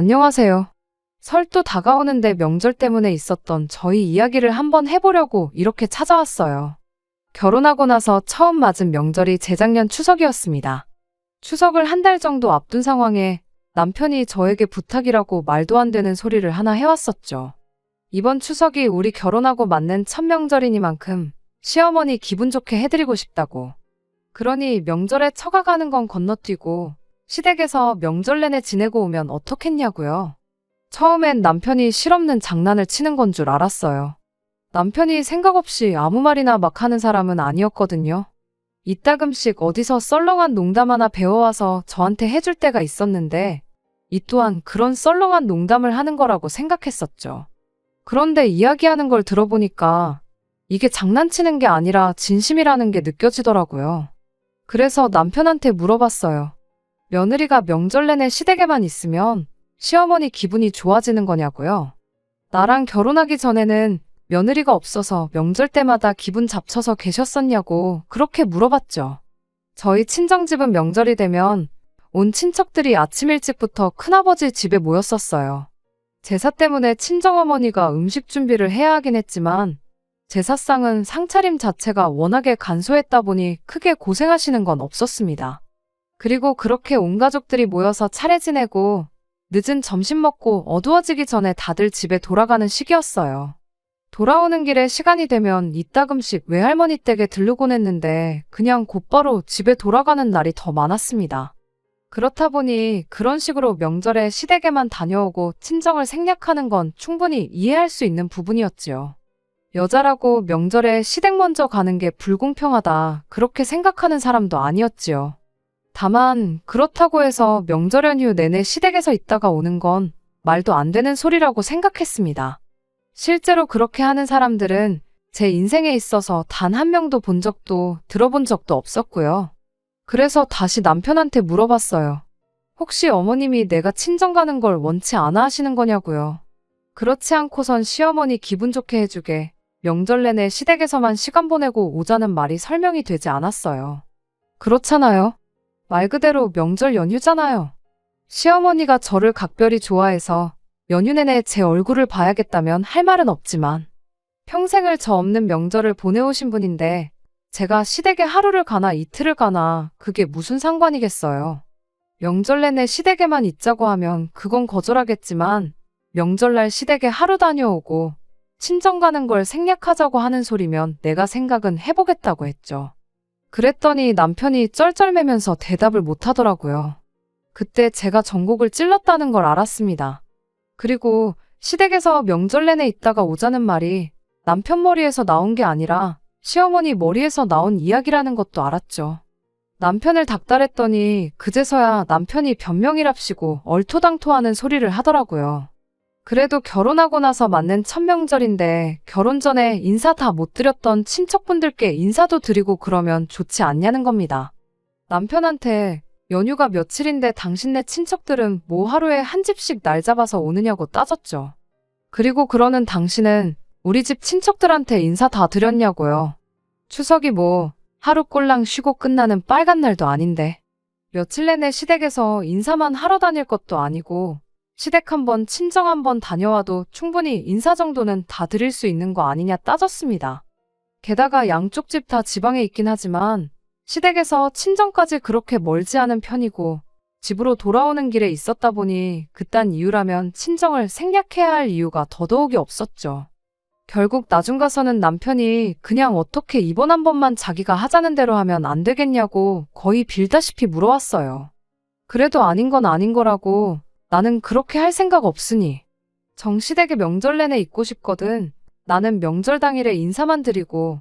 안녕하세요. 설도 다가오는데 명절 때문에 있었던 저희 이야기를 한번 해보려고 이렇게 찾아왔어요. 결혼하고 나서 처음 맞은 명절이 재작년 추석이었습니다. 추석을 한 달 정도 앞둔 상황에 남편이 저에게 부탁이라고 말도 안 되는 소리를 하나 해왔었죠. 이번 추석이 우리 결혼하고 맞는 첫 명절이니만큼 시어머니 기분 좋게 해드리고 싶다고. 그러니 명절에 처가 가는 건 건너뛰고 시댁에서 명절 내내 지내고 오면 어떻겠냐고요. 처음엔 남편이 실없는 장난을 치는 건 줄 알았어요. 남편이 생각 없이 아무 말이나 막 하는 사람은 아니었거든요. 이따금씩 어디서 썰렁한 농담 하나 배워와서 저한테 해줄 때가 있었는데 이 또한 그런 썰렁한 농담을 하는 거라고 생각했었죠. 그런데 이야기하는 걸 들어보니까 이게 장난치는 게 아니라 진심이라는 게 느껴지더라고요. 그래서 남편한테 물어봤어요. 며느리가 명절 내내 시댁에만 있으면 시어머니 기분이 좋아지는 거냐고요. 나랑 결혼하기 전에는 며느리가 없어서 명절 때마다 기분 잡쳐서 계셨었냐고 그렇게 물어봤죠. 저희 친정집은 명절이 되면 온 친척들이 아침 일찍부터 큰아버지 집에 모였었어요. 제사 때문에 친정어머니가 음식 준비를 해야 하긴 했지만 제사상은 상차림 자체가 워낙에 간소했다 보니 크게 고생하시는 건 없었습니다. 그리고 그렇게 온 가족들이 모여서 차례 지내고 늦은 점심 먹고 어두워지기 전에 다들 집에 돌아가는 시기였어요. 돌아오는 길에 시간이 되면 이따금씩 외할머니 댁에 들르곤 했는데 그냥 곧바로 집에 돌아가는 날이 더 많았습니다. 그렇다 보니 그런 식으로 명절에 시댁에만 다녀오고 친정을 생략하는 건 충분히 이해할 수 있는 부분이었지요. 여자라고 명절에 시댁 먼저 가는 게 불공평하다 그렇게 생각하는 사람도 아니었지요. 다만 그렇다고 해서 명절 연휴 내내 시댁에서 있다가 오는 건 말도 안 되는 소리라고 생각했습니다. 실제로 그렇게 하는 사람들은 제 인생에 있어서 단 한 명도 본 적도 들어본 적도 없었고요. 그래서 다시 남편한테 물어봤어요. 혹시 어머님이 내가 친정 가는 걸 원치 않아 하시는 거냐고요. 그렇지 않고선 시어머니 기분 좋게 해주게 명절 내내 시댁에서만 시간 보내고 오자는 말이 설명이 되지 않았어요. 그렇잖아요. 말 그대로 명절 연휴잖아요. 시어머니가 저를 각별히 좋아해서 연휴 내내 제 얼굴을 봐야겠다면 할 말은 없지만 평생을 저 없는 명절을 보내오신 분인데 제가 시댁에 하루를 가나 이틀을 가나 그게 무슨 상관이겠어요. 명절 내내 시댁에만 있자고 하면 그건 거절하겠지만 명절날 시댁에 하루 다녀오고 친정 가는 걸 생략하자고 하는 소리면 내가 생각은 해보겠다고 했죠. 그랬더니 남편이 쩔쩔매면서 대답을 못하더라고요. 그때 제가 전곡을 찔렀다는 걸 알았습니다. 그리고 시댁에서 명절 내내 있다가 오자는 말이 남편 머리에서 나온 게 아니라 시어머니 머리에서 나온 이야기라는 것도 알았죠. 남편을 닥달했더니 그제서야 남편이 변명이랍시고 얼토당토하는 소리를 하더라고요. 그래도 결혼하고 나서 맞는 첫 명절인데 결혼 전에 인사 다 못 드렸던 친척분들께 인사도 드리고 그러면 좋지 않냐는 겁니다. 남편한테 연휴가 며칠인데 당신네 친척들은 뭐 하루에 한 집씩 날 잡아서 오느냐고 따졌죠. 그리고 그러는 당신은 우리 집 친척들한테 인사 다 드렸냐고요. 추석이 뭐 하루 꼴랑 쉬고 끝나는 빨간 날도 아닌데 며칠 내내 시댁에서 인사만 하러 다닐 것도 아니고 시댁 한번 친정 한번 다녀와도 충분히 인사 정도는 다 드릴 수 있는 거 아니냐 따졌습니다. 게다가 양쪽 집 다 지방에 있긴 하지만 시댁에서 친정까지 그렇게 멀지 않은 편이고 집으로 돌아오는 길에 있었다 보니 그딴 이유라면 친정을 생략해야 할 이유가 더더욱이 없었죠. 결국 나중 가서는 남편이 그냥 어떻게 이번 한 번만 자기가 하자는 대로 하면 안 되겠냐고 거의 빌다시피 물어왔어요. 그래도 아닌 건 아닌 거라고 나는 그렇게 할 생각 없으니 정시댁에 명절 내내 있고 싶거든. 나는 명절 당일에 인사만 드리고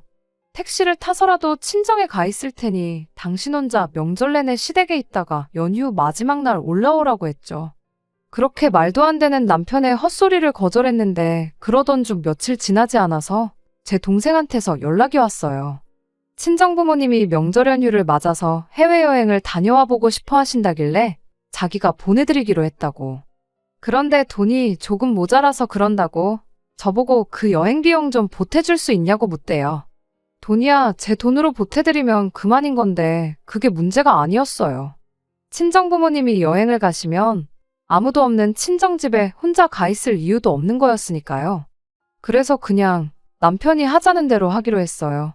택시를 타서라도 친정에 가 있을 테니 당신 혼자 명절 내내 시댁에 있다가 연휴 마지막 날 올라오라고 했죠. 그렇게 말도 안 되는 남편의 헛소리를 거절했는데 그러던 중 며칠 지나지 않아서 제 동생한테서 연락이 왔어요. 친정부모님이 명절 연휴를 맞아서 해외여행을 다녀와 보고 싶어 하신다길래 자기가 보내드리기로 했다고. 그런데 돈이 조금 모자라서 그런다고 저보고 그 여행 비용 좀 보태줄 수 있냐고 묻대요. 돈이야 제 돈으로 보태드리면 그만인 건데 그게 문제가 아니었어요. 친정부모님이 여행을 가시면 아무도 없는 친정집에 혼자 가 있을 이유도 없는 거였으니까요. 그래서 그냥 남편이 하자는 대로 하기로 했어요.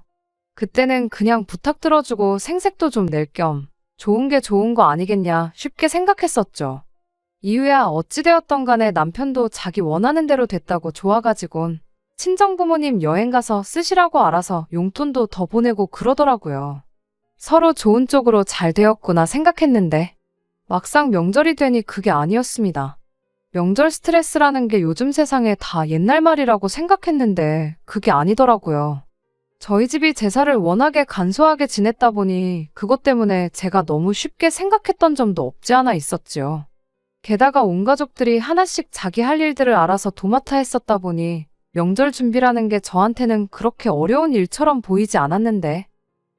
그때는 그냥 부탁 들어주고 생색도 좀 낼 겸 좋은 게 좋은 거 아니겠냐 쉽게 생각했었죠. 이유야 어찌되었던 간에 남편도 자기 원하는 대로 됐다고 좋아가지곤 친정부모님 여행 가서 쓰시라고 알아서 용돈도 더 보내고 그러더라고요. 서로 좋은 쪽으로 잘 되었구나 생각했는데 막상 명절이 되니 그게 아니었습니다. 명절 스트레스라는 게 요즘 세상에 다 옛날 말이라고 생각했는데 그게 아니더라고요. 저희 집이 제사를 워낙에 간소하게 지냈다 보니 그것 때문에 제가 너무 쉽게 생각했던 점도 없지 않아 있었지요. 게다가 온 가족들이 하나씩 자기 할 일들을 알아서 도맡아 했었다 보니 명절 준비라는 게 저한테는 그렇게 어려운 일처럼 보이지 않았는데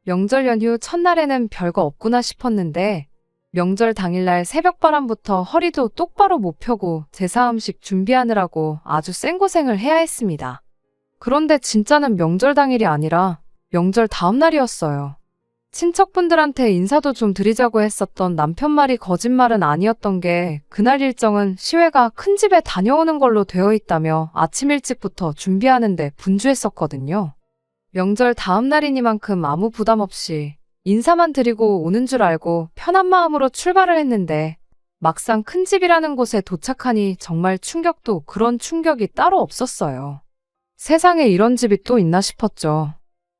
명절 연휴 첫날에는 별거 없구나 싶었는데 명절 당일날 새벽바람부터 허리도 똑바로 못 펴고 제사 음식 준비하느라고 아주 쌩고생을 해야 했습니다. 그런데 진짜는 명절 당일이 아니라 명절 다음 날이었어요. 친척분들한테 인사도 좀 드리자고 했었던 남편 말이 거짓말은 아니었던 게 그날 일정은 시외가 큰 집에 다녀오는 걸로 되어 있다며 아침 일찍부터 준비하는데 분주했었거든요. 명절 다음 날이니만큼 아무 부담 없이 인사만 드리고 오는 줄 알고 편한 마음으로 출발을 했는데 막상 큰 집이라는 곳에 도착하니 정말 충격도 그런 충격이 따로 없었어요. 세상에 이런 집이 또 있나 싶었죠.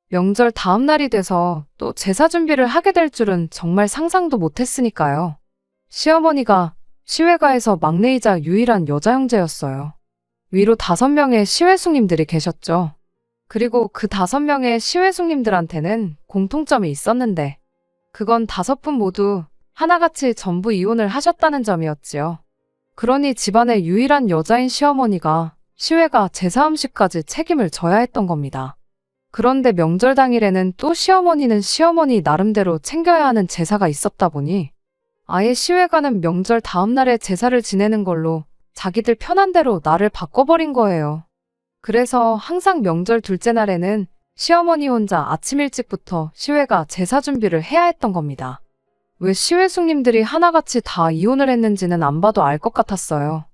명절 다음 날이 돼서 또 제사 준비를 하게 될 줄은 정말 상상도 못했으니까요. 시어머니가 시외가에서 막내이자 유일한 여자 형제였어요. 위로 5명의 시외숙님들이 계셨죠. 그리고 그 5명의 시외숙님들한테는 공통점이 있었는데 그건 5분 모두 하나같이 전부 이혼을 하셨다는 점이었지요. 그러니 집안의 유일한 여자인 시어머니가 시외가 제사 음식까지 책임을 져야 했던 겁니다. 그런데 명절 당일에는 또 시어머니는 시어머니 나름대로 챙겨야 하는 제사가 있었다 보니 아예 시외가는 명절 다음 날에 제사를 지내는 걸로 자기들 편한 대로 날을 바꿔버린 거예요. 그래서 항상 명절 둘째 날에는 시어머니 혼자 아침 일찍부터 시외가 제사 준비를 해야 했던 겁니다. 왜 시외숙님들이 하나같이 다 이혼을 했는지는 안 봐도 알 것 같았어요.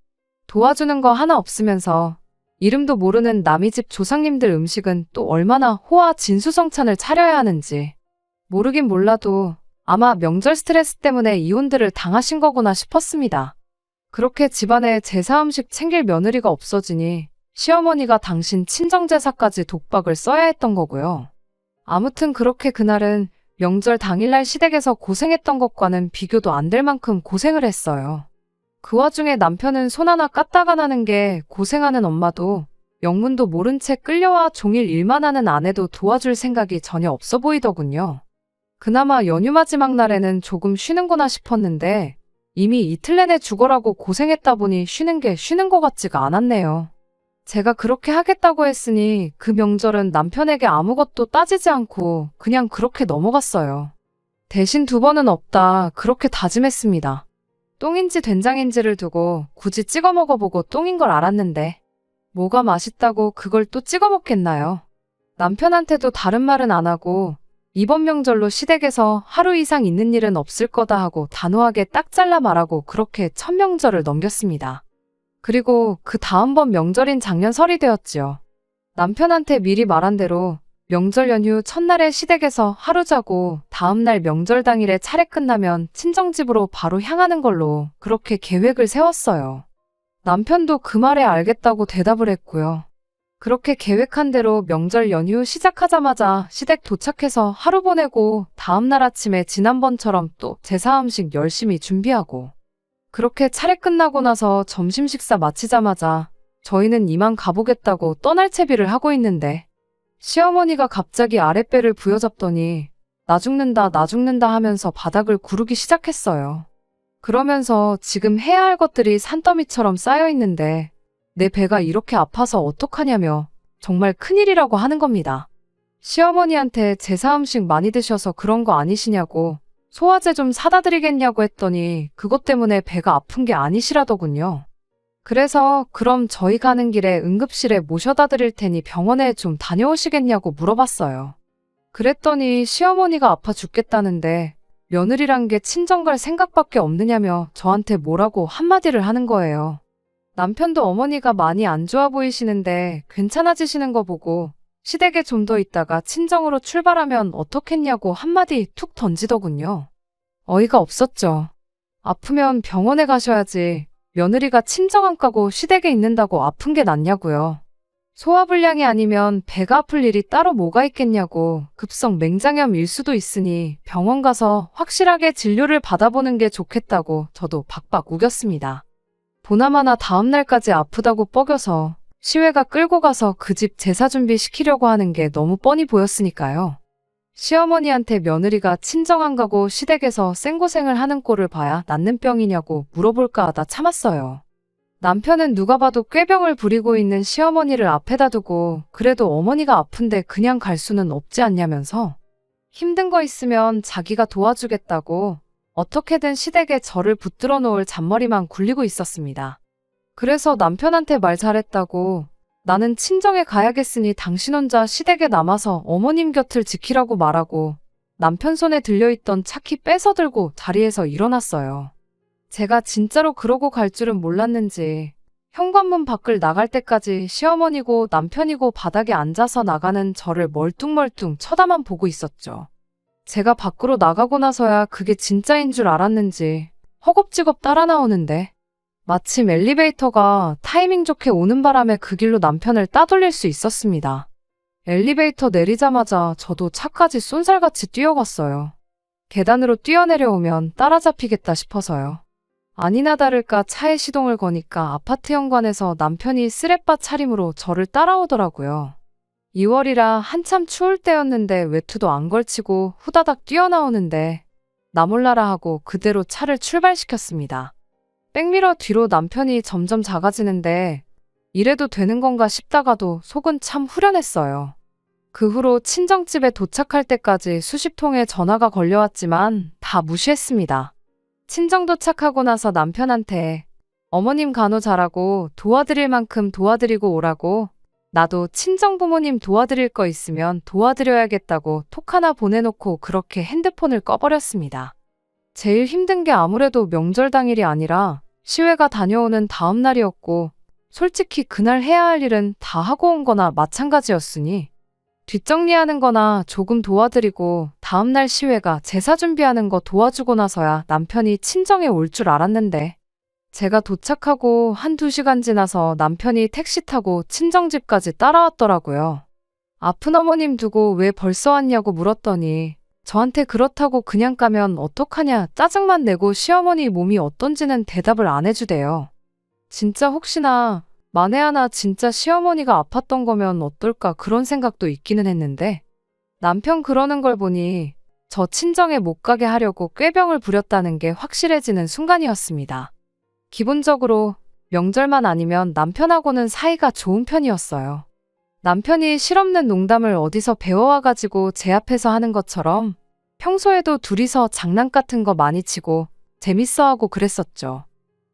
도와주는 거 하나 없으면서 이름도 모르는 남의 집 조상님들 음식은 또 얼마나 호화 진수성찬을 차려야 하는지 모르긴 몰라도 아마 명절 스트레스 때문에 이혼들을 당하신 거구나 싶었습니다. 그렇게 집안에 제사 음식 챙길 며느리가 없어지니 시어머니가 당신 친정제사까지 독박을 써야 했던 거고요. 아무튼 그렇게 그날은 명절 당일날 시댁에서 고생했던 것과는 비교도 안 될 만큼 고생을 했어요. 그 와중에 남편은 손 하나 까딱 안 하는 게 고생하는 엄마도 영문도 모른 채 끌려와 종일 일만 하는 아내도 도와줄 생각이 전혀 없어 보이더군요. 그나마 연휴 마지막 날에는 조금 쉬는구나 싶었는데 이미 이틀 내내 죽어라고 고생했다 보니 쉬는 게 쉬는 것 같지가 않았네요. 제가 그렇게 하겠다고 했으니 그 명절은 남편에게 아무것도 따지지 않고 그냥 그렇게 넘어갔어요. 대신 2번은 없다 그렇게 다짐했습니다. 똥인지 된장인지를 두고 굳이 찍어 먹어보고 똥인 걸 알았는데 뭐가 맛있다고 그걸 또 찍어 먹겠나요? 남편한테도 다른 말은 안 하고 이번 명절로 시댁에서 하루 이상 있는 일은 없을 거다 하고 단호하게 딱 잘라 말하고 그렇게 첫 명절을 넘겼습니다. 그리고 그 다음번 명절인 작년 설이 되었지요. 남편한테 미리 말한 대로 명절 연휴 첫날에 시댁에서 하루 자고 다음날 명절 당일에 차례 끝나면 친정집으로 바로 향하는 걸로 그렇게 계획을 세웠어요. 남편도 그 말에 알겠다고 대답을 했고요. 그렇게 계획한 대로 명절 연휴 시작하자마자 시댁 도착해서 하루 보내고 다음날 아침에 지난번처럼 또 제사 음식 열심히 준비하고 그렇게 차례 끝나고 나서 점심 식사 마치자마자 저희는 이만 가보겠다고 떠날 채비를 하고 있는데 시어머니가 갑자기 아랫배를 부여잡더니 나 죽는다 나 죽는다 하면서 바닥을 구르기 시작했어요. 그러면서 지금 해야 할 것들이 산더미처럼 쌓여 있는데 내 배가 이렇게 아파서 어떡하냐며 정말 큰일이라고 하는 겁니다. 시어머니한테 제사 음식 많이 드셔서 그런 거 아니시냐고 소화제 좀 사다 드리겠냐고 했더니 그것 때문에 배가 아픈 게 아니시라더군요. 그래서 그럼 저희 가는 길에 응급실에 모셔다 드릴 테니 병원에 좀 다녀오시겠냐고 물어봤어요. 그랬더니 시어머니가 아파 죽겠다는데 며느리란 게 친정 갈 생각밖에 없느냐며 저한테 뭐라고 한마디를 하는 거예요. 남편도 어머니가 많이 안 좋아 보이시는데 괜찮아지시는 거 보고 시댁에 좀 더 있다가 친정으로 출발하면 어떻겠냐고 한마디 툭 던지더군요. 어이가 없었죠. 아프면 병원에 가셔야지 며느리가 친정 안 가고 시댁에 있는다고 아픈 게 낫냐고요. 소화불량이 아니면 배가 아플 일이 따로 뭐가 있겠냐고 급성 맹장염일 수도 있으니 병원 가서 확실하게 진료를 받아보는 게 좋겠다고 저도 박박 우겼습니다. 보나마나 다음날까지 아프다고 뻐겨서 시외가 끌고 가서 그 집 제사 준비시키려고 하는 게 너무 뻔히 보였으니까요. 시어머니한테 며느리가 친정 안 가고 시댁에서 생고생을 하는 꼴을 봐야 낫는 병이냐고 물어볼까 하다 참았어요. 남편은 누가 봐도 꾀병을 부리고 있는 시어머니를 앞에다 두고 그래도 어머니가 아픈데 그냥 갈 수는 없지 않냐면서 힘든 거 있으면 자기가 도와주겠다고 어떻게든 시댁에 저를 붙들어 놓을 잔머리만 굴리고 있었습니다. 그래서 남편한테 말 잘했다고 나는 친정에 가야겠으니 당신 혼자 시댁에 남아서 어머님 곁을 지키라고 말하고 남편 손에 들려있던 차키 뺏어들고 자리에서 일어났어요. 제가 진짜로 그러고 갈 줄은 몰랐는지 현관문 밖을 나갈 때까지 시어머니고 남편이고 바닥에 앉아서 나가는 저를 멀뚱멀뚱 쳐다만 보고 있었죠. 제가 밖으로 나가고 나서야 그게 진짜인 줄 알았는지 허겁지겁 따라 나오는데 마침 엘리베이터가 타이밍 좋게 오는 바람에 그 길로 남편을 따돌릴 수 있었습니다. 엘리베이터 내리자마자 저도 차까지 쏜살같이 뛰어갔어요. 계단으로 뛰어내려오면 따라잡히겠다 싶어서요. 아니나 다를까 차에 시동을 거니까 아파트 현관에서 남편이 쓰레빠 차림으로 저를 따라오더라고요. 2월이라 한참 추울 때였는데 외투도 안 걸치고 후다닥 뛰어나오는데 나 몰라라 하고 그대로 차를 출발시켰습니다. 백미러 뒤로 남편이 점점 작아지는데 이래도 되는 건가 싶다가도 속은 참 후련했어요. 그 후로 친정집에 도착할 때까지 수십 통의 전화가 걸려왔지만 다 무시했습니다. 친정 도착하고 나서 남편한테 어머님 간호 잘하고 도와드릴 만큼 도와드리고 오라고 나도 친정 부모님 도와드릴 거 있으면 도와드려야겠다고 톡 하나 보내놓고 그렇게 핸드폰을 꺼버렸습니다. 제일 힘든 게 아무래도 명절 당일이 아니라 시외가 다녀오는 다음 날이었고 솔직히 그날 해야 할 일은 다 하고 온 거나 마찬가지였으니 뒷정리하는 거나 조금 도와드리고 다음날 시외가 제사 준비하는 거 도와주고 나서야 남편이 친정에 올 줄 알았는데 제가 도착하고 한두 시간 지나서 남편이 택시 타고 친정집까지 따라왔더라고요. 아픈 어머님 두고 왜 벌써 왔냐고 물었더니 저한테 그렇다고 그냥 가면 어떡하냐 짜증만 내고 시어머니 몸이 어떤지는 대답을 안 해주대요. 진짜 혹시나 만에 하나 진짜 시어머니가 아팠던 거면 어떨까 그런 생각도 있기는 했는데 남편 그러는 걸 보니 저 친정에 못 가게 하려고 꾀병을 부렸다는 게 확실해지는 순간이었습니다. 기본적으로 명절만 아니면 남편하고는 사이가 좋은 편이었어요. 남편이 실없는 농담을 어디서 배워와가지고 제 앞에서 하는 것처럼 평소에도 둘이서 장난 같은 거 많이 치고 재밌어하고 그랬었죠.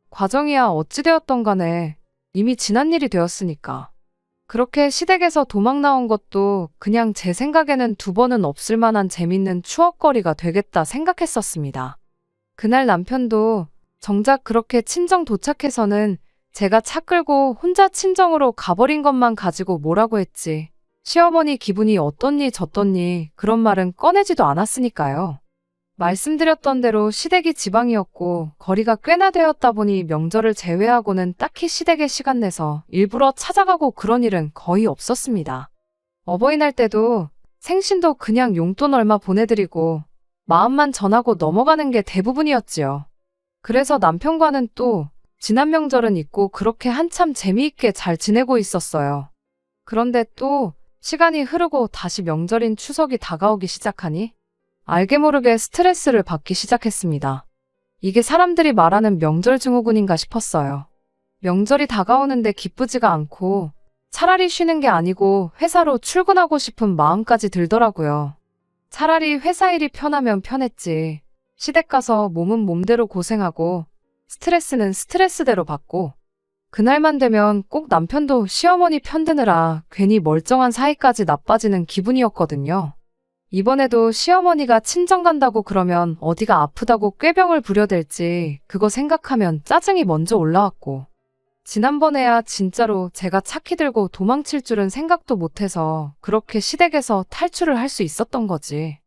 과정이야 어찌되었던 간에 이미 지난 일이 되었으니까. 그렇게 시댁에서 도망 나온 것도 그냥 제 생각에는 두 번은 없을 만한 재밌는 추억거리가 되겠다 생각했었습니다. 그날 남편도 정작 그렇게 친정 도착해서는 제가 차 끌고 혼자 친정으로 가버린 것만 가지고 뭐라고 했지. 시어머니 기분이 어떻니 저떻니 그런 말은 꺼내지도 않았으니까요. 말씀드렸던 대로 시댁이 지방이었고 거리가 꽤나 되었다 보니 명절을 제외하고는 딱히 시댁에 시간 내서 일부러 찾아가고 그런 일은 거의 없었습니다. 어버이날 때도 생신도 그냥 용돈 얼마 보내드리고 마음만 전하고 넘어가는 게 대부분이었지요. 그래서 남편과는 또 지난 명절은 잊고 그렇게 한참 재미있게 잘 지내고 있었어요. 그런데 또 시간이 흐르고 다시 명절인 추석이 다가오기 시작하니 알게 모르게 스트레스를 받기 시작했습니다. 이게 사람들이 말하는 명절 증후군인가 싶었어요. 명절이 다가오는데 기쁘지가 않고 차라리 쉬는 게 아니고 회사로 출근하고 싶은 마음까지 들더라고요. 차라리 회사 일이 편하면 편했지. 시댁 가서 몸은 몸대로 고생하고 스트레스는 스트레스대로 받고 그날만 되면 꼭 남편도 시어머니 편드느라 괜히 멀쩡한 사이까지 나빠지는 기분이었거든요. 이번에도 시어머니가 친정 간다고 그러면 어디가 아프다고 꾀병을 부려댈지 그거 생각하면 짜증이 먼저 올라왔고, 지난번에야 진짜로 제가 차키 들고 도망칠 줄은 생각도 못해서 그렇게 시댁에서 탈출을 할 수 있었던 거지.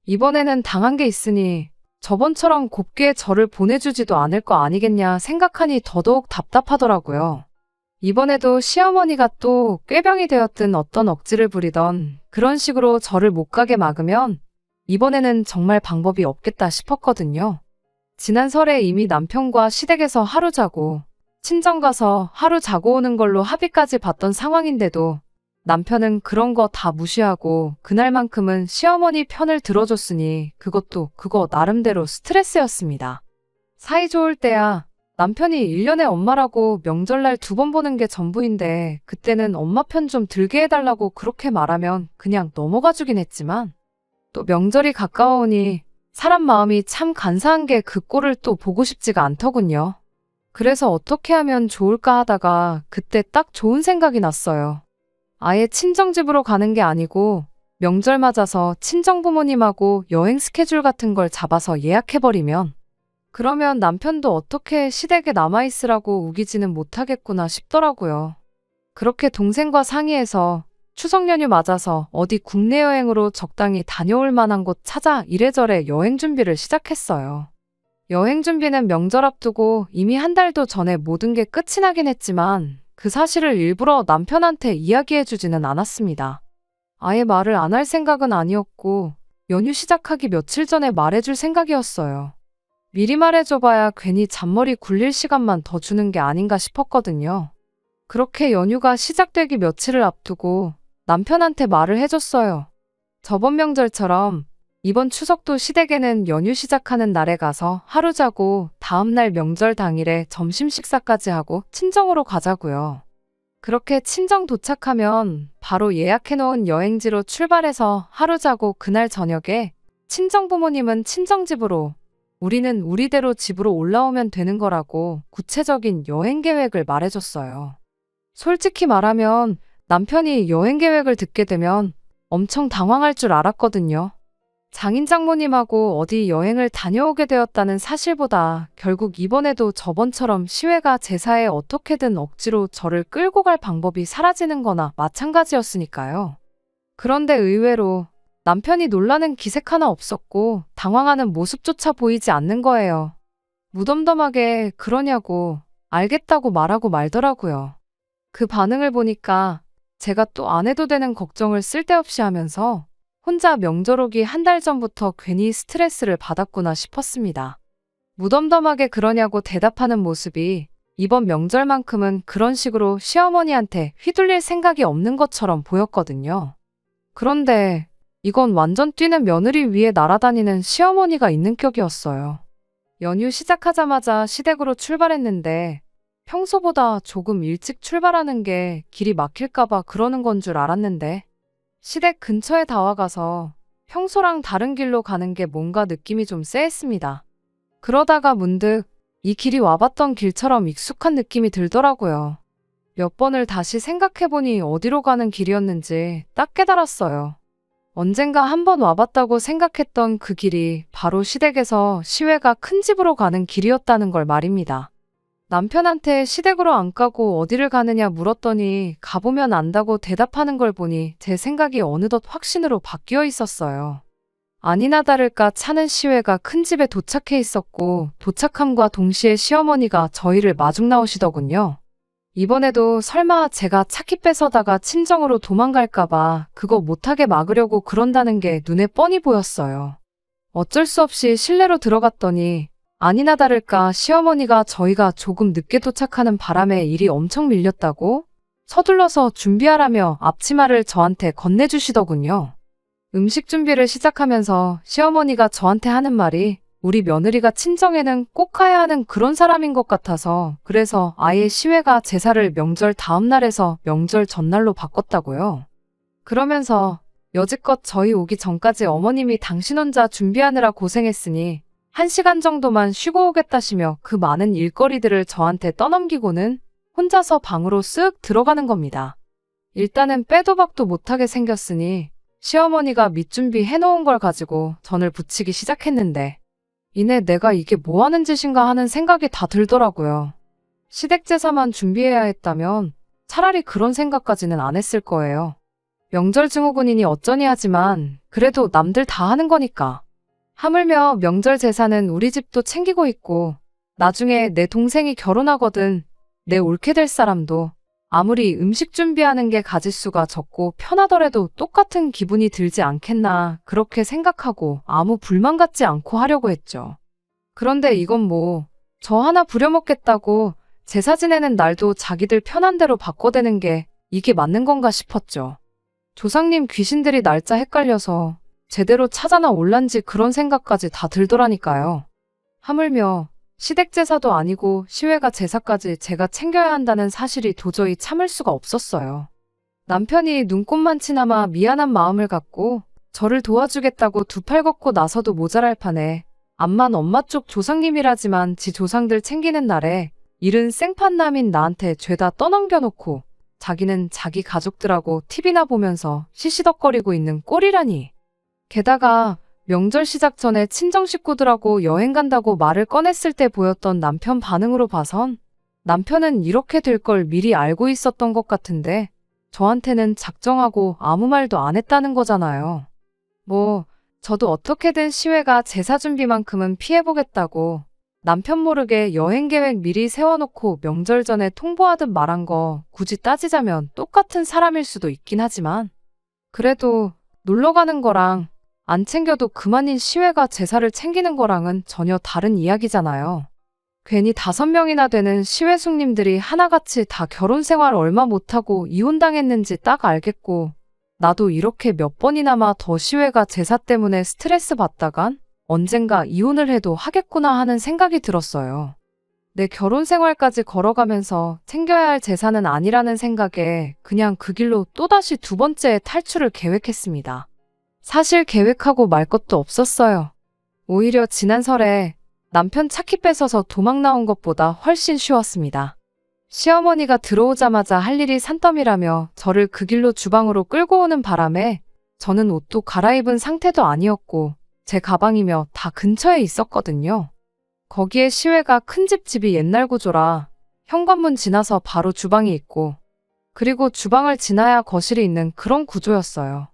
이번에는 당한 게 있으니 저번처럼 곱게 저를 보내주지도 않을 거 아니겠냐 생각하니 더더욱 답답하더라고요. 이번에도 시어머니가 또 꾀병이 되었든 어떤 억지를 부리던 그런 식으로 저를 못 가게 막으면 이번에는 정말 방법이 없겠다 싶었거든요. 지난 설에 이미 남편과 시댁에서 하루 자고 친정 가서 하루 자고 오는 걸로 합의까지 봤던 상황인데도 남편은 그런 거 다 무시하고 그날만큼은 시어머니 편을 들어줬으니 그것도 그거 나름대로 스트레스였습니다. 사이 좋을 때야 남편이 1년에 엄마라고 명절날 2번 보는 게 전부인데 그때는 엄마 편 좀 들게 해달라고 그렇게 말하면 그냥 넘어가 주긴 했지만 또 명절이 가까워오니 사람 마음이 참 간사한 게 그 꼴을 또 보고 싶지가 않더군요. 그래서 어떻게 하면 좋을까 하다가 그때 딱 좋은 생각이 났어요. 아예 친정집으로 가는 게 아니고 명절 맞아서 친정부모님하고 여행 스케줄 같은 걸 잡아서 예약해버리면 그러면 남편도 어떻게 시댁에 남아있으라고 우기지는 못하겠구나 싶더라고요. 그렇게 동생과 상의해서 추석 연휴 맞아서 어디 국내 여행으로 적당히 다녀올 만한 곳 찾아 이래저래 여행 준비를 시작했어요. 여행 준비는 명절 앞두고 이미 한 달도 전에 모든 게 끝이 나긴 했지만 그 사실을 일부러 남편한테 이야기해주지는 않았습니다. 아예 말을 안 할 생각은 아니었고 연휴 시작하기 며칠 전에 말해줄 생각이었어요. 미리 말해줘봐야 괜히 잔머리 굴릴 시간만 더 주는 게 아닌가 싶었거든요. 그렇게 연휴가 시작되기 며칠을 앞두고 남편한테 말을 해줬어요. 저번 명절처럼 이번 추석도 시댁에는 연휴 시작하는 날에 가서 하루 자고 다음날 명절 당일에 점심 식사까지 하고 친정으로 가자고요. 그렇게 친정 도착하면 바로 예약해놓은 여행지로 출발해서 하루 자고 그날 저녁에 친정 부모님은 친정집으로 우리는 우리대로 집으로 올라오면 되는 거라고 구체적인 여행 계획을 말해줬어요. 솔직히 말하면 남편이 여행 계획을 듣게 되면 엄청 당황할 줄 알았거든요. 장인 장모님하고 어디 여행을 다녀오게 되었다는 사실보다 결국 이번에도 저번처럼 시외가 제사에 어떻게든 억지로 저를 끌고 갈 방법이 사라지는 거나 마찬가지였으니까요. 그런데 의외로 남편이 놀라는 기색 하나 없었고 당황하는 모습조차 보이지 않는 거예요. 무덤덤하게 그러냐고 알겠다고 말하고 말더라고요. 그 반응을 보니까 제가 또 안 해도 되는 걱정을 쓸데없이 하면서 혼자 명절 오기 한 달 전부터 괜히 스트레스를 받았구나 싶었습니다. 무덤덤하게 그러냐고 대답하는 모습이 이번 명절만큼은 그런 식으로 시어머니한테 휘둘릴 생각이 없는 것처럼 보였거든요. 그런데 이건 완전 뛰는 며느리 위에 날아다니는 시어머니가 있는 격이었어요. 연휴 시작하자마자 시댁으로 출발했는데 평소보다 조금 일찍 출발하는 게 길이 막힐까봐 그러는 건 줄 알았는데 시댁 근처에 다 와가서 평소랑 다른 길로 가는 게 뭔가 느낌이 좀 쎄했습니다. 그러다가 문득 이 길이 와봤던 길처럼 익숙한 느낌이 들더라고요. 몇 번을 다시 생각해보니 어디로 가는 길이었는지 딱 깨달았어요. 언젠가 한번 와봤다고 생각했던 그 길이 바로 시댁에서 시외가 큰 집으로 가는 길이었다는 걸 말입니다. 남편한테 시댁으로 안 가고 어디를 가느냐 물었더니 가보면 안다고 대답하는 걸 보니 제 생각이 어느덧 확신으로 바뀌어 있었어요. 아니나 다를까 차는 시외가 큰 집에 도착해 있었고 도착함과 동시에 시어머니가 저희를 마중 나오시더군요. 이번에도 설마 제가 차키 뺏어다가 친정으로 도망갈까봐 그거 못하게 막으려고 그런다는 게 눈에 뻔히 보였어요. 어쩔 수 없이 실내로 들어갔더니 아니나 다를까 시어머니가 저희가 조금 늦게 도착하는 바람에 일이 엄청 밀렸다고 서둘러서 준비하라며 앞치마를 저한테 건네주시더군요. 음식 준비를 시작하면서 시어머니가 저한테 하는 말이 우리 며느리가 친정에는 꼭 가야 하는 그런 사람인 것 같아서 그래서 아예 시외가 제사를 명절 다음 날에서 명절 전날로 바꿨다고요. 그러면서 여지껏 저희 오기 전까지 어머님이 당신 혼자 준비하느라 고생했으니 1시간 정도만 쉬고 오겠다시며 그 많은 일거리들을 저한테 떠넘기고는 혼자서 방으로 쓱 들어가는 겁니다. 일단은 빼도 박도 못하게 생겼으니 시어머니가 밑준비 해놓은 걸 가지고 전을 부치기 시작했는데 이내 내가 이게 뭐 하는 짓인가 하는 생각이 다 들더라고요. 시댁 제사만 준비해야 했다면 차라리 그런 생각까지는 안 했을 거예요. 명절 증후군이니 어쩌니 하지만 그래도 남들 다 하는 거니까. 하물며 명절 제사는 우리 집도 챙기고 있고 나중에 내 동생이 결혼하거든 내 옳게 될 사람도 아무리 음식 준비하는 게 가짓수가 적고 편하더라도 똑같은 기분이 들지 않겠나 그렇게 생각하고 아무 불만 갖지 않고 하려고 했죠. 그런데 이건 뭐 저 하나 부려먹겠다고 제사 지내는 날도 자기들 편한 대로 바꿔대는 게 이게 맞는 건가 싶었죠. 조상님 귀신들이 날짜 헷갈려서 제대로 찾아나 올란지 그런 생각까지 다 들더라니까요. 하물며 시댁 제사도 아니고 시외가 제사까지 제가 챙겨야 한다는 사실이 도저히 참을 수가 없었어요. 남편이 눈꽃만치나마 미안한 마음을 갖고 저를 도와주겠다고 두 팔 걷고 나서도 모자랄 판에 암만 엄마 쪽 조상님이라지만 지 조상들 챙기는 날에 일은 생판남인 나한테 죄다 떠넘겨놓고 자기는 자기 가족들하고 TV나 보면서 시시덕거리고 있는 꼴이라니. 게다가 명절 시작 전에 친정 식구들하고 여행 간다고 말을 꺼냈을 때 보였던 남편 반응으로 봐선 남편은 이렇게 될 걸 미리 알고 있었던 것 같은데 저한테는 작정하고 아무 말도 안 했다는 거잖아요. 뭐 저도 어떻게든 시외가 제사 준비만큼은 피해보겠다고 남편 모르게 여행 계획 미리 세워놓고 명절 전에 통보하듯 말한 거 굳이 따지자면 똑같은 사람일 수도 있긴 하지만 그래도 놀러 가는 거랑 안 챙겨도 그만인 시외가 제사를 챙기는 거랑은 전혀 다른 이야기잖아요. 괜히 5명이나 되는 시외 숙님들이 하나같이 다 결혼 생활 얼마 못하고 이혼당했는지 딱 알겠고 나도 이렇게 몇 번이나마 더 시외가 제사 때문에 스트레스 받다간 언젠가 이혼을 해도 하겠구나 하는 생각이 들었어요. 내 결혼 생활까지 걸어가면서 챙겨야 할 제사는 아니라는 생각에 그냥 그 길로 또다시 두 번째 탈출을 계획했습니다. 사실 계획하고 말 것도 없었어요. 오히려 지난 설에 남편 차키 뺏어서 도망 나온 것보다 훨씬 쉬웠습니다. 시어머니가 들어오자마자 할 일이 산더미라며 저를 그 길로 주방으로 끌고 오는 바람에 저는 옷도 갈아입은 상태도 아니었고 제 가방이며 다 근처에 있었거든요. 거기에 시외가 큰 집이 옛날 구조라 현관문 지나서 바로 주방이 있고 그리고 주방을 지나야 거실이 있는 그런 구조였어요.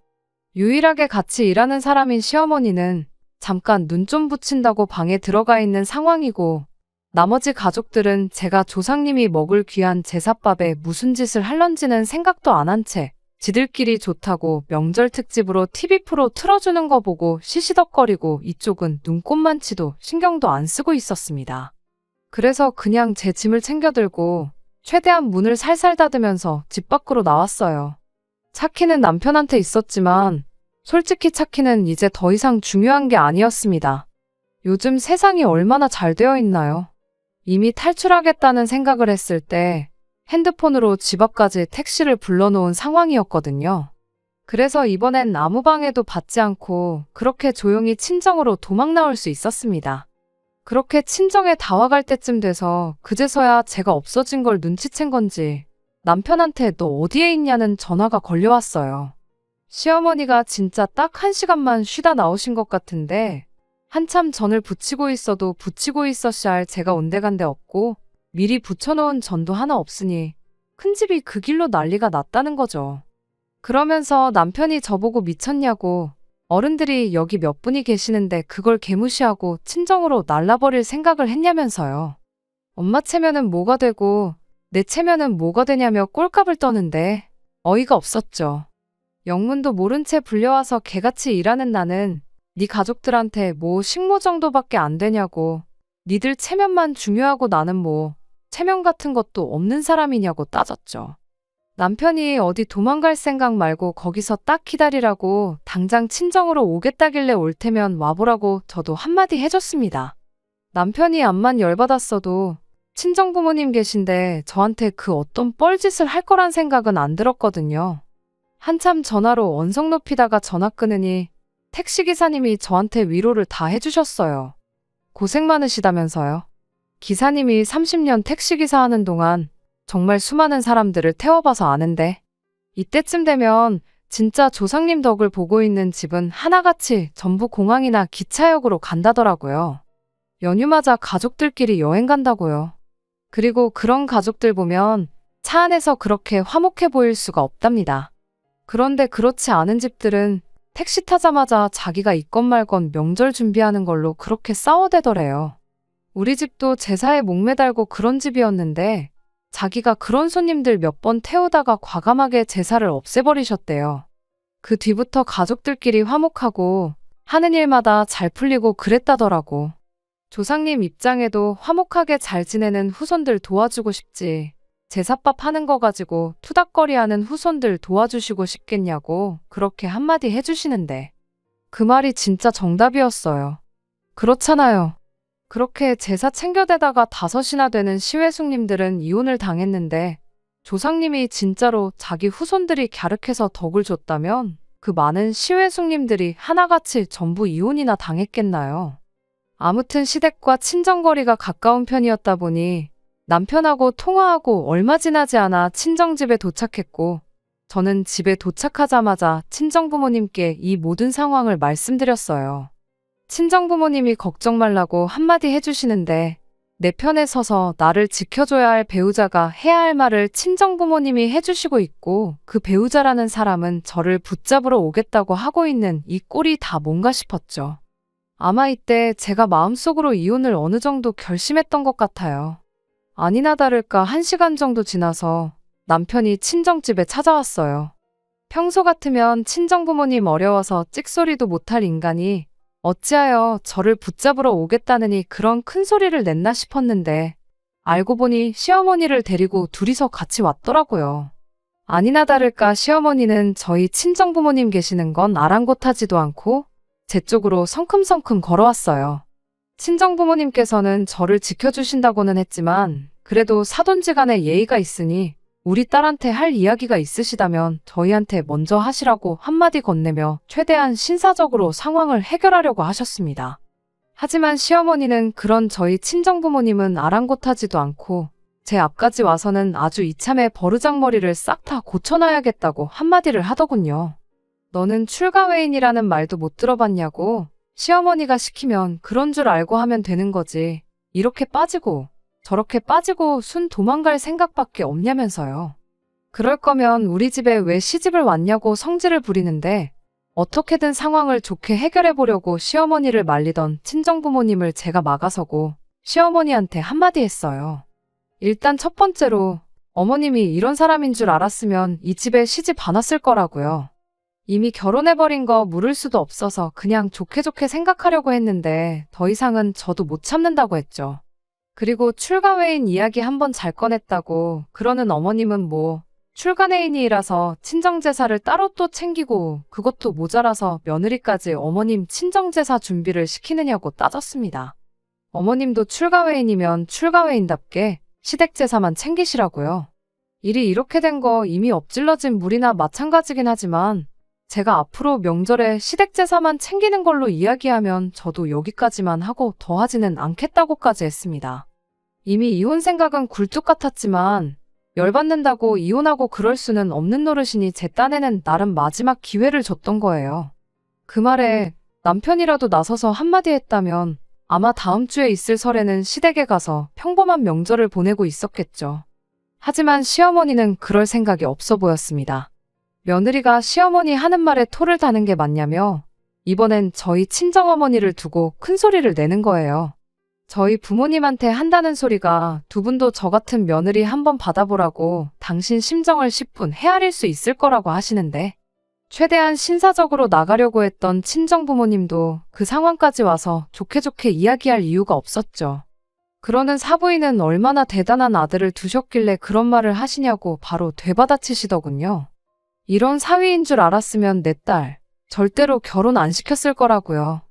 유일하게 같이 일하는 사람인 시어머니는 잠깐 눈 좀 붙인다고 방에 들어가 있는 상황이고 나머지 가족들은 제가 조상님이 먹을 귀한 제사밥에 무슨 짓을 할런지는 생각도 안 한 채 지들끼리 좋다고 명절 특집으로 TV 프로 틀어주는 거 보고 시시덕거리고 이쪽은 눈꽃만치도 신경도 안 쓰고 있었습니다. 그래서 그냥 제 짐을 챙겨들고 최대한 문을 살살 닫으면서 집 밖으로 나왔어요. 차키는 남편한테 있었지만 솔직히 차키는 이제 더 이상 중요한 게 아니었습니다. 요즘 세상이 얼마나 잘 되어 있나요? 이미 탈출하겠다는 생각을 했을 때 핸드폰으로 집 앞까지 택시를 불러놓은 상황이었거든요. 그래서 이번엔 아무 방해도 받지 않고 그렇게 조용히 친정으로 도망 나올 수 있었습니다. 그렇게 친정에 다와갈 때쯤 돼서 그제서야 제가 없어진 걸 눈치챈 건지 남편한테 너 어디에 있냐는 전화가 걸려왔어요. 시어머니가 진짜 딱 1시간만 쉬다 나오신 것 같은데 한참 전을 부치고 있어도 부치고 있었어야 할 제가 온데간데 없고 미리 부쳐놓은 전도 하나 없으니 큰 집이 그 길로 난리가 났다는 거죠. 그러면서 남편이 저보고 미쳤냐고 어른들이 여기 몇 분이 계시는데 그걸 개무시하고 친정으로 날라버릴 생각을 했냐면서요. 엄마 체면은 뭐가 되고 내 체면은 뭐가 되냐며 꼴값을 떠는데 어이가 없었죠. 영문도 모른 채 불려와서 개같이 일하는 나는 네 가족들한테 뭐 식모 정도밖에 안 되냐고 니들 체면만 중요하고 나는 뭐 체면 같은 것도 없는 사람이냐고 따졌죠. 남편이 어디 도망갈 생각 말고 거기서 딱 기다리라고 당장 친정으로 오겠다길래 올 테면 와보라고 저도 한마디 해줬습니다. 남편이 암만 열받았어도 친정 부모님 계신데 저한테 그 어떤 뻘짓을 할 거란 생각은 안 들었거든요. 한참 전화로 언성 높이다가 전화 끊으니 택시기사님이 저한테 위로를 다 해주셨어요. 고생 많으시다면서요. 기사님이 30년 택시기사 하는 동안 정말 수많은 사람들을 태워봐서 아는데 이때쯤 되면 진짜 조상님 덕을 보고 있는 집은 하나같이 전부 공항이나 기차역으로 간다더라고요. 연휴 맞아 가족들끼리 여행 간다고요. 그리고 그런 가족들 보면 차 안에서 그렇게 화목해 보일 수가 없답니다. 그런데 그렇지 않은 집들은 택시 타자마자 자기가 있건 말건 명절 준비하는 걸로 그렇게 싸워대더래요. 우리 집도 제사에 목매달고 그런 집이었는데 자기가 그런 손님들 몇 번 태우다가 과감하게 제사를 없애버리셨대요. 그 뒤부터 가족들끼리 화목하고 하는 일마다 잘 풀리고 그랬다더라고. 조상님 입장에도 화목하게 잘 지내는 후손들 도와주고 싶지. 제사밥 하는 거 가지고 투닥거리하는 후손들 도와주시고 싶겠냐고 그렇게 한마디 해주시는데 그 말이 진짜 정답이었어요. 그렇잖아요. 그렇게 제사 챙겨대다가 5이나 되는 시외숙님들은 이혼을 당했는데 조상님이 진짜로 자기 후손들이 갸륵해서 덕을 줬다면 그 많은 시외숙님들이 하나같이 전부 이혼이나 당했겠나요? 아무튼 시댁과 친정거리가 가까운 편이었다 보니 남편하고 통화하고 얼마 지나지 않아 친정집에 도착했고 저는 집에 도착하자마자 친정부모님께 이 모든 상황을 말씀드렸어요. 친정부모님이 걱정 말라고 한마디 해주시는데 내 편에 서서 나를 지켜줘야 할 배우자가 해야 할 말을 친정부모님이 해주시고 있고 그 배우자라는 사람은 저를 붙잡으러 오겠다고 하고 있는 이 꼴이 다 뭔가 싶었죠. 아마 이때 제가 마음속으로 이혼을 어느 정도 결심했던 것 같아요. 아니나 다를까 1시간 정도 지나서 남편이 친정집에 찾아왔어요. 평소 같으면 친정부모님 어려워서 찍소리도 못할 인간이 어찌하여 저를 붙잡으러 오겠다느니 그런 큰 소리를 냈나 싶었는데 알고 보니 시어머니를 데리고 둘이서 같이 왔더라고요. 아니나 다를까 시어머니는 저희 친정부모님 계시는 건 아랑곳하지도 않고 제 쪽으로 성큼성큼 걸어왔어요. 친정부모님께서는 저를 지켜주신다고는 했지만 그래도 사돈지간에 예의가 있으니 우리 딸한테 할 이야기가 있으시다면 저희한테 먼저 하시라고 한마디 건네며 최대한 신사적으로 상황을 해결하려고 하셨습니다. 하지만 시어머니는 그런 저희 친정부모님은 아랑곳하지도 않고 제 앞까지 와서는 아주 이참에 버르장머리를 싹 다 고쳐놔야겠다고 한마디를 하더군요. 너는 출가외인이라는 말도 못 들어봤냐고. 시어머니가 시키면 그런 줄 알고 하면 되는 거지. 이렇게 빠지고 저렇게 빠지고 순 도망갈 생각밖에 없냐면서요. 그럴 거면 우리 집에 왜 시집을 왔냐고 성질을 부리는데 어떻게든 상황을 좋게 해결해 보려고 시어머니를 말리던 친정부모님을 제가 막아서고 시어머니한테 한마디 했어요. 일단 첫 번째로 어머님이 이런 사람인 줄 알았으면 이 집에 시집 안 왔을 거라고요. 이미 결혼해버린 거 물을 수도 없어서 그냥 좋게 좋게 생각하려고 했는데 더 이상은 저도 못 참는다고 했죠. 그리고 출가외인 이야기 한번 잘 꺼냈다고 그러는 어머님은 뭐 출가내인이라서 친정제사를 따로 또 챙기고 그것도 모자라서 며느리까지 어머님 친정제사 준비를 시키느냐고 따졌습니다. 어머님도 출가외인이면 출가외인답게 시댁제사만 챙기시라고요. 일이 이렇게 된 거 이미 엎질러진 물이나 마찬가지긴 하지만 제가 앞으로 명절에 시댁제사만 챙기는 걸로 이야기하면 저도 여기까지만 하고 더 하지는 않겠다고까지 했습니다. 이미 이혼 생각은 굴뚝 같았지만 열받는다고 이혼하고 그럴 수는 없는 노릇이니 제 딴에는 나름 마지막 기회를 줬던 거예요. 그 말에 남편이라도 나서서 한마디 했다면 아마 다음 주에 있을 설에는 시댁에 가서 평범한 명절을 보내고 있었겠죠. 하지만 시어머니는 그럴 생각이 없어 보였습니다. 며느리가 시어머니 하는 말에 토를 다는 게 맞냐며 이번엔 저희 친정어머니를 두고 큰 소리를 내는 거예요. 저희 부모님한테 한다는 소리가 두 분도 저 같은 며느리 한번 받아보라고 당신 심정을 10분 헤아릴 수 있을 거라고 하시는데 최대한 신사적으로 나가려고 했던 친정부모님도 그 상황까지 와서 좋게 좋게 이야기할 이유가 없었죠. 그러는 사부인은 얼마나 대단한 아들을 두셨길래 그런 말을 하시냐고 바로 되받아치시더군요. 이런 사위인 줄 알았으면 내 딸 절대로 결혼 안 시켰을 거라고요.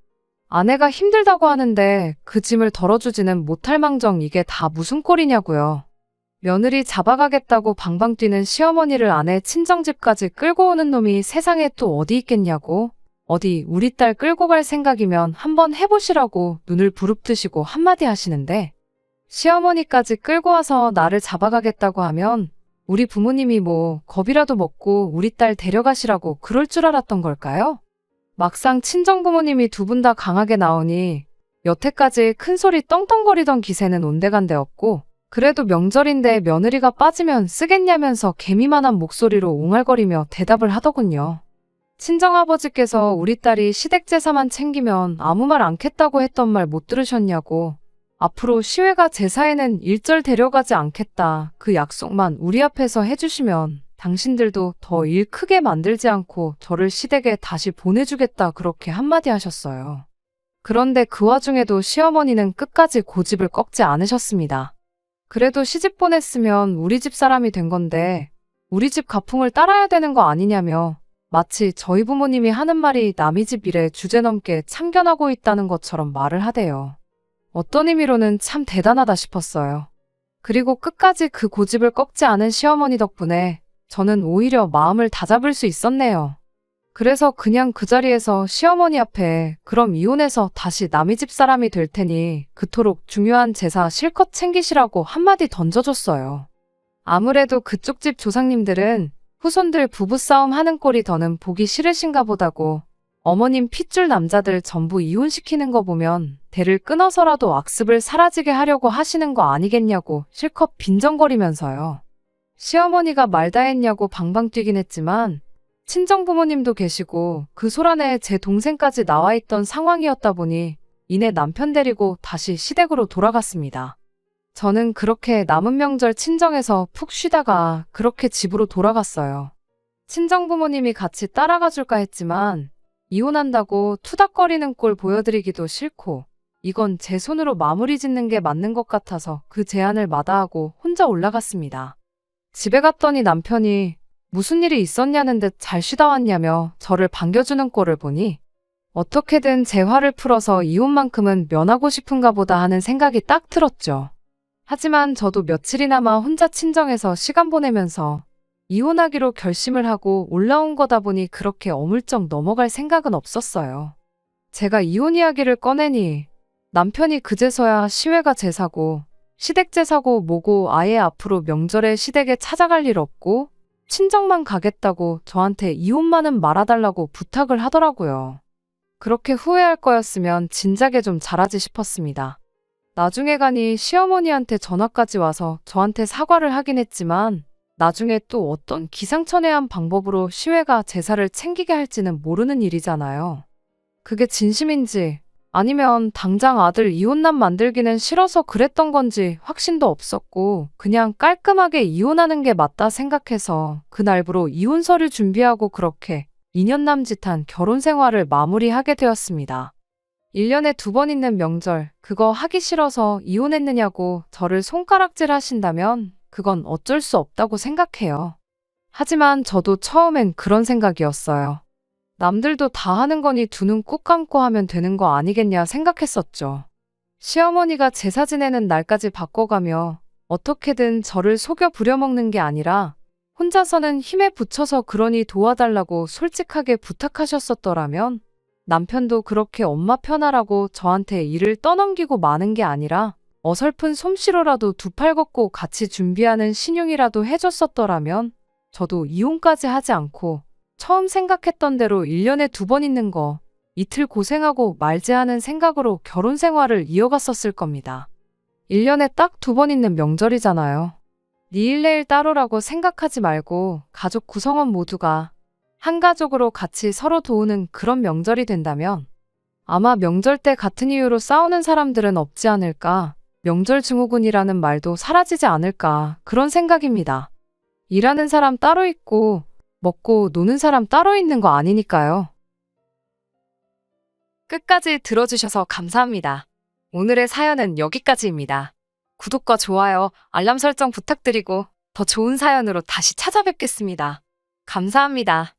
아내가 힘들다고 하는데 그 짐을 덜어주지는 못할 망정 이게 다 무슨 꼴이냐고요. 며느리 잡아가겠다고 방방 뛰는 시어머니를 아내 친정집까지 끌고 오는 놈이 세상에 또 어디 있겠냐고. 어디 우리 딸 끌고 갈 생각이면 한번 해보시라고 눈을 부릅뜨시고 한마디 하시는데 시어머니까지 끌고 와서 나를 잡아가겠다고 하면 우리 부모님이 뭐 겁이라도 먹고 우리 딸 데려가시라고 그럴 줄 알았던 걸까요? 막상 친정부모님이 두 분 다 강하게 나오니 여태까지 큰소리 떵떵거리던 기세는 온데간데없고 그래도 명절인데 며느리가 빠지면 쓰겠냐면서 개미만한 목소리로 옹알거리며 대답을 하더군요. 친정아버지께서 우리 딸이 시댁제사만 챙기면 아무 말 않겠다고 했던 말 못 들으셨냐고. 앞으로 시외가 제사에는 일절 데려가지 않겠다. 그 약속만 우리 앞에서 해주시면 당신들도 더 일 크게 만들지 않고 저를 시댁에 다시 보내주겠다. 그렇게 한마디 하셨어요. 그런데 그 와중에도 시어머니는 끝까지 고집을 꺾지 않으셨습니다. 그래도 시집 보냈으면 우리 집 사람이 된 건데 우리 집 가풍을 따라야 되는 거 아니냐며 마치 저희 부모님이 하는 말이 남의 집 일에 주제넘게 참견하고 있다는 것처럼 말을 하대요. 어떤 의미로는 참 대단하다 싶었어요. 그리고 끝까지 그 고집을 꺾지 않은 시어머니 덕분에 저는 오히려 마음을 다잡을 수 있었네요. 그래서 그냥 그 자리에서 시어머니 앞에 그럼 이혼해서 다시 남의 집 사람이 될 테니 그토록 중요한 제사 실컷 챙기시라고 한마디 던져줬어요. 아무래도 그쪽 집 조상님들은 후손들 부부싸움 하는 꼴이 더는 보기 싫으신가 보다고 어머님 핏줄 남자들 전부 이혼시키는 거 보면 대를 끊어서라도 악습을 사라지게 하려고 하시는 거 아니겠냐고 실컷 빈정거리면서요. 시어머니가 말 다 했냐고 방방 뛰긴 했지만 친정부모님도 계시고 그 소란에 제 동생까지 나와 있던 상황이었다 보니 이내 남편 데리고 다시 시댁으로 돌아갔습니다. 저는 그렇게 남은 명절 친정에서 푹 쉬다가 그렇게 집으로 돌아갔어요. 친정부모님이 같이 따라가 줄까 했지만 이혼한다고 투닥거리는 꼴 보여드리기도 싫고 이건 제 손으로 마무리 짓는 게 맞는 것 같아서 그 제안을 마다하고 혼자 올라갔습니다. 집에 갔더니 남편이 무슨 일이 있었냐는 듯 잘 쉬다 왔냐며 저를 반겨주는 꼴을 보니 어떻게든 제 화를 풀어서 이혼만큼은 면하고 싶은가 보다 하는 생각이 딱 들었죠. 하지만 저도 며칠이나마 혼자 친정에서 시간 보내면서 이혼하기로 결심을 하고 올라온 거다 보니 그렇게 어물쩍 넘어갈 생각은 없었어요. 제가 이혼 이야기를 꺼내니 남편이 그제서야 시외가 제사고 시댁 제사고 뭐고 아예 앞으로 명절에 시댁에 찾아갈 일 없고 친정만 가겠다고 저한테 이혼만은 말아달라고 부탁을 하더라고요. 그렇게 후회할 거였으면 진작에 좀 잘하지 싶었습니다. 나중에 가니 시어머니한테 전화까지 와서 저한테 사과를 하긴 했지만 나중에 또 어떤 기상천외한 방법으로 시외가 제사를 챙기게 할지는 모르는 일이잖아요. 그게 진심인지 아니면 당장 아들 이혼남 만들기는 싫어서 그랬던 건지 확신도 없었고 그냥 깔끔하게 이혼하는 게 맞다 생각해서 그날부로 이혼 서류 준비하고 그렇게 2년 남짓한 결혼 생활을 마무리하게 되었습니다. 1년에 2번 있는 명절 그거 하기 싫어서 이혼했느냐고 저를 손가락질 하신다면 그건 어쩔 수 없다고 생각해요. 하지만 저도 처음엔 그런 생각이었어요. 남들도 다 하는 거니 두 눈 꾹 감고 하면 되는 거 아니겠냐 생각했었죠. 시어머니가 제사 지내는 날까지 바꿔가며 어떻게든 저를 속여 부려먹는 게 아니라 혼자서는 힘에 부쳐서 그러니 도와달라고 솔직하게 부탁하셨었더라면 남편도 그렇게 엄마 편하라고 저한테 일을 떠넘기고 마는 게 아니라 어설픈 솜씨로라도 두 팔 걷고 같이 준비하는 신용이라도 해줬었더라면 저도 이혼까지 하지 않고 처음 생각했던 대로 1년에 2번 있는 거 이틀 고생하고 말지 하는 생각으로 결혼 생활을 이어갔었을 겁니다. 1년에 딱 2번 있는 명절이잖아요. 니 일 내일 따로라고 생각하지 말고 가족 구성원 모두가 한 가족으로 같이 서로 도우는 그런 명절이 된다면 아마 명절 때 같은 이유로 싸우는 사람들은 없지 않을까, 명절 증후군이라는 말도 사라지지 않을까 그런 생각입니다. 일하는 사람 따로 있고 먹고 노는 사람 따로 있는 거 아니니까요. 끝까지 들어주셔서 감사합니다. 오늘의 사연은 여기까지입니다. 구독과 좋아요, 알람 설정 부탁드리고 더 좋은 사연으로 다시 찾아뵙겠습니다. 감사합니다.